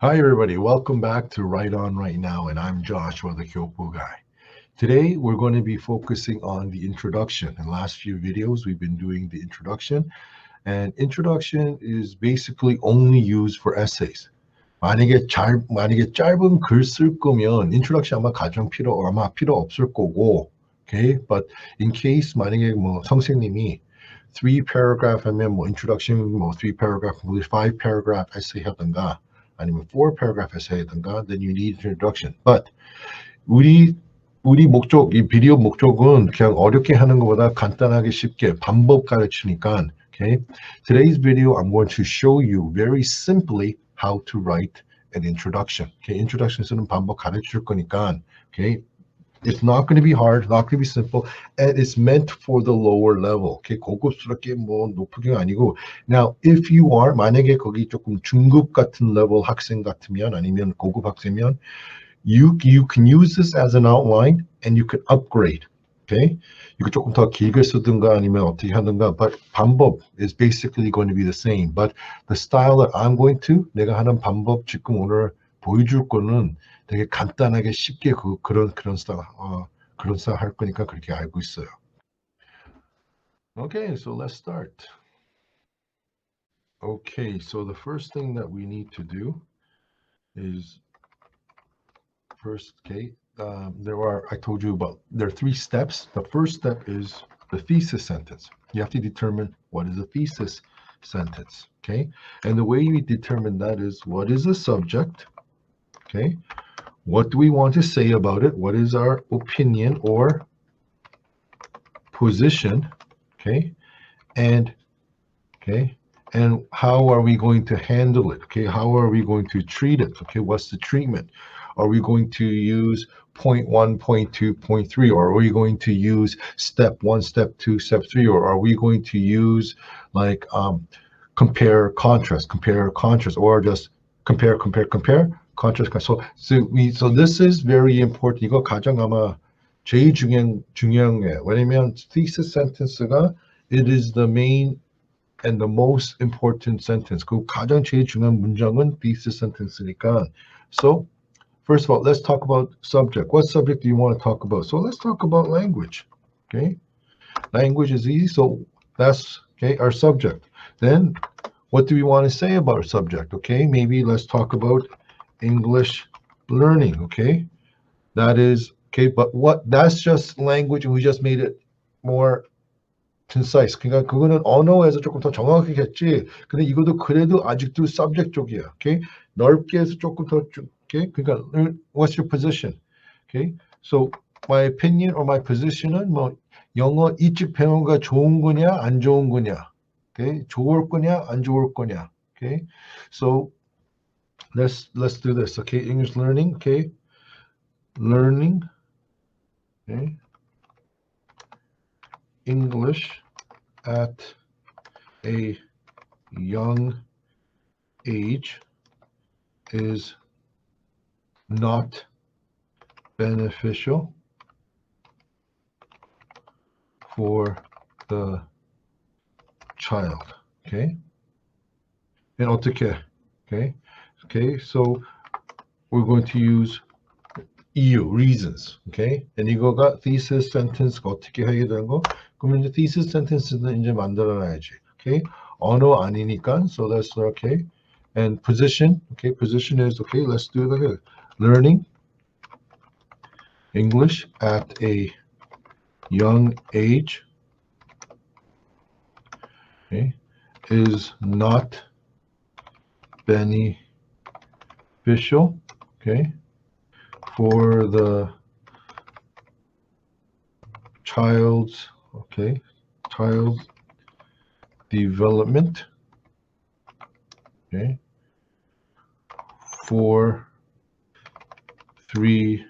Hi everybody, welcome back to Right On Right Now, and I'm Joshua, the Kyopo guy. Today we're going to be focusing on the introduction. In the last few videos we've been doing the introduction, and introduction is basically only used for essays. 만약에 짧은 글 쓸 거면 introduction 아마 필요 없을 거고, okay? But in case 만약에 뭐 선생님이 three paragraph 하면 뭐 introduction 뭐 three paragraph, five paragraph essay 하든가 아니면 four paragraph essay 하든가, then you need introduction. But 우리 이 비디오 목적은 그냥 어렵게 하는 것보다 간단하게 쉽게 방법 가르치니까, okay? Today's video, I'm going to show you very simply how to write an introduction. Okay, introduction 쓰는 방법 가르칠 거니까, okay? It's not going to be hard, not going to be simple, and it's meant for the lower level. Okay, 고급스럽게 뭐 높은 게 아니고. Now, if you are 만약에 거기 조금 중급 같은 level 학생 같으면 아니면 고급 학생이면 you can use this as an outline and you can upgrade. Okay, 이거 조금 더 길게 쓰든가 아니면 어떻게 하든가, but 방법 is basically going to be the same. But the style that I'm going to, 내가 하는 방법 지금 오늘 보여줄 거는 되게 간단하게 쉽게 그런 스타일 그런 스타일 할 거니까 그렇게 알고 있어요. Okay, so let's start. Okay, so the first thing that we need to do is first, okay, I told you about, there are three steps. The first step is the thesis sentence. You have to determine what is a thesis sentence, okay? And the way we determine that is, what is the subject, okay? What do we want to say about it? What is our opinion or position, okay? And how are we going to handle it? Okay, how are we going to treat it? Okay, what's the treatment? Are we going to use point 1, point 2, point 3, or are we going to use step 1, step 2, step 3, or are we going to use like compare, contrast, or just compare, contrast. So this is very important. 이거 가장 아마 제일 중요한 게, 왜냐면 thesis sentence가 it is the main and the most important sentence. 그 가장 제일 중요한 문장은 thesis sentence니까. So first of all, let's talk about subject. What subject do you want to talk about? So let's talk about language. Okay, language is easy. So that's okay, our subject. Then what do we want to say about our subject? Okay, maybe let's talk about English learning. Okay, that is okay, but that's just language, and we just made it more concise. 그러니까 그거는 언어에서 조금 더 정확하겠지. 근데 이것도 그래도 아직도 subject 쪽이야. Okay, 넓게 해서 조금 더 okay. 그러니까 what's your position? Okay, so my opinion or my position은 뭐 영어 일찍 배우는 거 좋은 거냐 안 좋은 거냐. Okay, 좋을 거냐 안 좋을 거냐. Okay, so let's do this. Okay, English learning. Okay, learning. Okay, English at a young age is not beneficial for the child. Okay, and 어떻게? Okay, so we're going to use EU reasons. Okay, and 이거가 thesis sentence가 어떻게 해야 되는 거? 그러면 이제 thesis sentence는 이제 만들어놔야지. Okay, 언어 아니니까. So that's okay. And position. Okay, position is okay. Let's do that. Learning English at a young age, okay, is not beneficial, okay, for the child's development, okay, for 3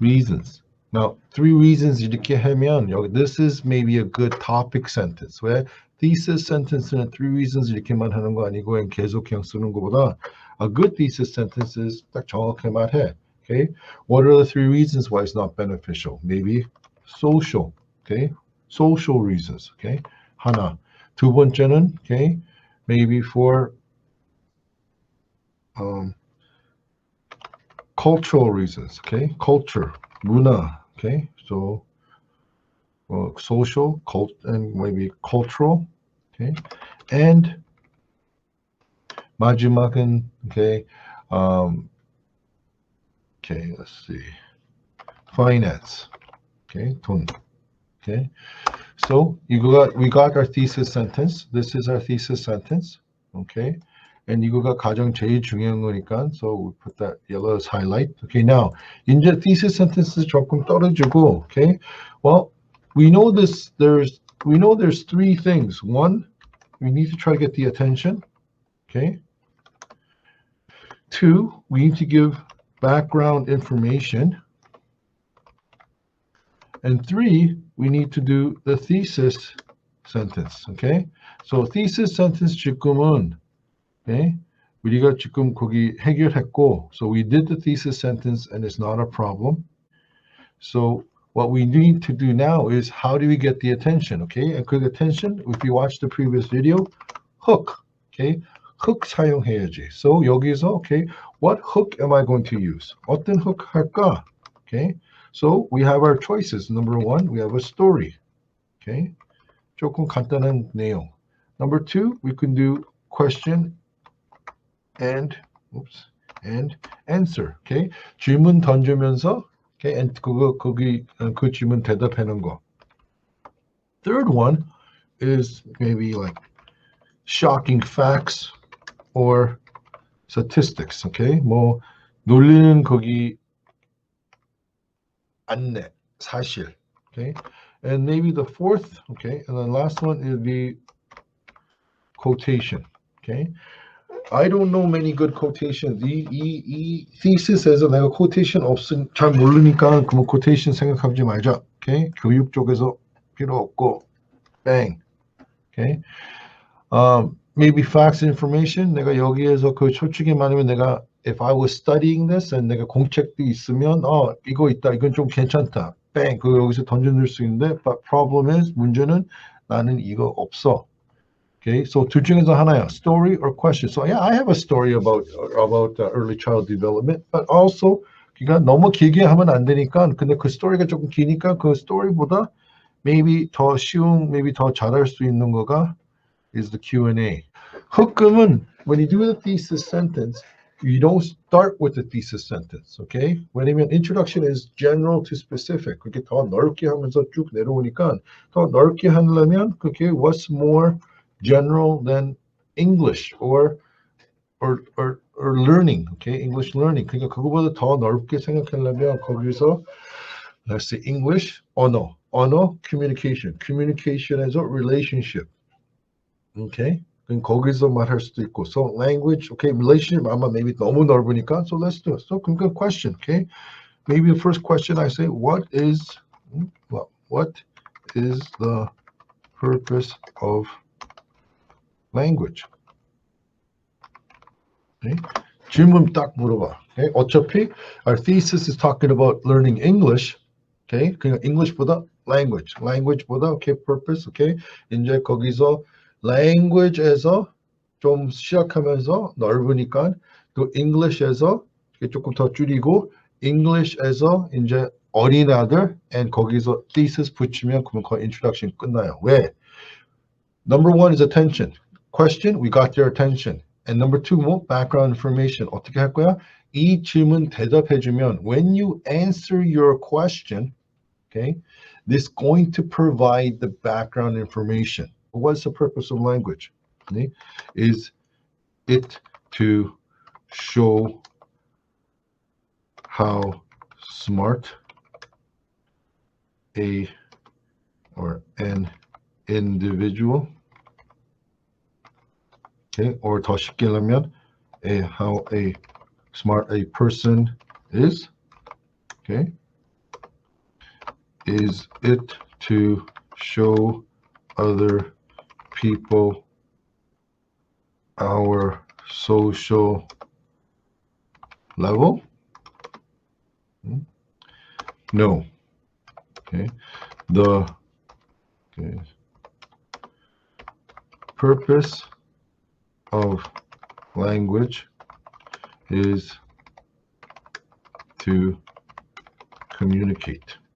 reasons. Now, 3 reasons 이렇게 하면 this is maybe a good topic sentence. 왜 thesis sentence는 3 reasons 이렇게만 하는 거 아니고 계속 그냥 쓰는 것보다 a good thesis sentence is 딱 정확하게 말해. Okay, what are the 3 reasons why it's not beneficial? Maybe social. Okay, social reasons. Okay, 하나. 두 번째는 okay, maybe for cultural reasons. Okay, culture, 문화. Okay, so social, cult, and maybe cultural. Okay, and 마지막은 okay, okay, let's see, finance. Okay, 돈. Okay, so we got our thesis sentence. This is our thesis sentence. Okay, and 이거가 가장 제일 중요한 거니까, so we put that yellow as highlight. Okay, now 이제 thesis sentences 조금 떨어지고. Okay, well, we know there's three things. One, we need to try to get the attention. Okay. Two, we need to give background information. And three, we need to do the thesis sentence. Okay. So thesis sentence 지금은, okay, 우리가 지금 거기 해결했고, so we did the thesis sentence and it's not a problem. So what we need to do now is how do we get the attention? Okay, and 그 attention, if you watch the previous video, hook. Okay, hook 사용해야지. So 여기서, okay, what hook am I going to use? 어떤 hook 할까? Okay, so we have our choices. Number one, we have a story. Okay, 조금 간단한 내용. Number two, we can do question and answer. Okay, 질문 던지면서, okay, and 그 질문 대답하는 거. Third one is maybe like shocking facts or statistics. Okay, 뭐 놀리는 거기 안내, 사실. Okay, and maybe the fourth, okay, and then last one is the quotation. Okay, I don't know many good quotations. 이 thesis에서 내가 quotation 잘 모르니까 그 quotation 생각하지 말자. Okay, 교육 쪽에서 필요 없고, bang. Okay, maybe facts information. 내가 여기에서 그 솔직히 말하면 내가 if I was studying this and 내가 공책도 있으면 이거 있다, 이건 좀 괜찮다. bang, 그 여기서 던져줄 수 있는데, but problem is 문제는 나는 이거 없어. Okay, so 둘 중에서 하나야, story or question. So yeah, I have a story about early child development, but also 그러니까 너무 길게 하면 안 되니까, 근데 그 스토리가 조금 기니까 그 스토리보다 maybe 더 쉬운, maybe 더 잘할 수 있는 거가 is the Q&A. 흑금은 when you do the thesis sentence, you don't start with the thesis sentence. Okay, 왜냐면 introduction is general to specific. 그렇게 더 넓게 하면서 쭉 내려오니까 더 넓게 하려면 그게 what's more general than English or learning, okay, English learning. 그러니까 그거보다 더 넓게 생각하려면 거기서 let's say English, 언어, communication에서 relationship, okay, 그럼 거기서 말할 수도 있고, so language, okay, relationship 아마 maybe 너무 넓으니까, so let's do it. So 그러니까 question, okay, maybe the first question I say, what is the purpose of language? Okay. 질문 딱 물어봐. Okay. 어차피 our thesis is talking about learning English. Okay. 그냥 English보다 language보다 okay, purpose. Okay. 이제 거기서 language에서 좀 시작하면서 넓으니까 또 English에서 조금 더 줄이고 English에서 이제 어린아들 and 거기서 thesis 붙이면 그러면 거의 introduction 끝나요. 왜? Number one is attention. Question, we got their attention. And number two, 뭐? Background information. 어떻게 할 거야? 이 질문 대답해주면, when you answer your question, okay, this going to provide the background information. What's the purpose of language? Okay? Is it to show how smart an individual, okay, or 더 쉽게 하면 how smart a person is, okay? Is it to show other people our social level? No. Okay. The purpose of language is to communicate.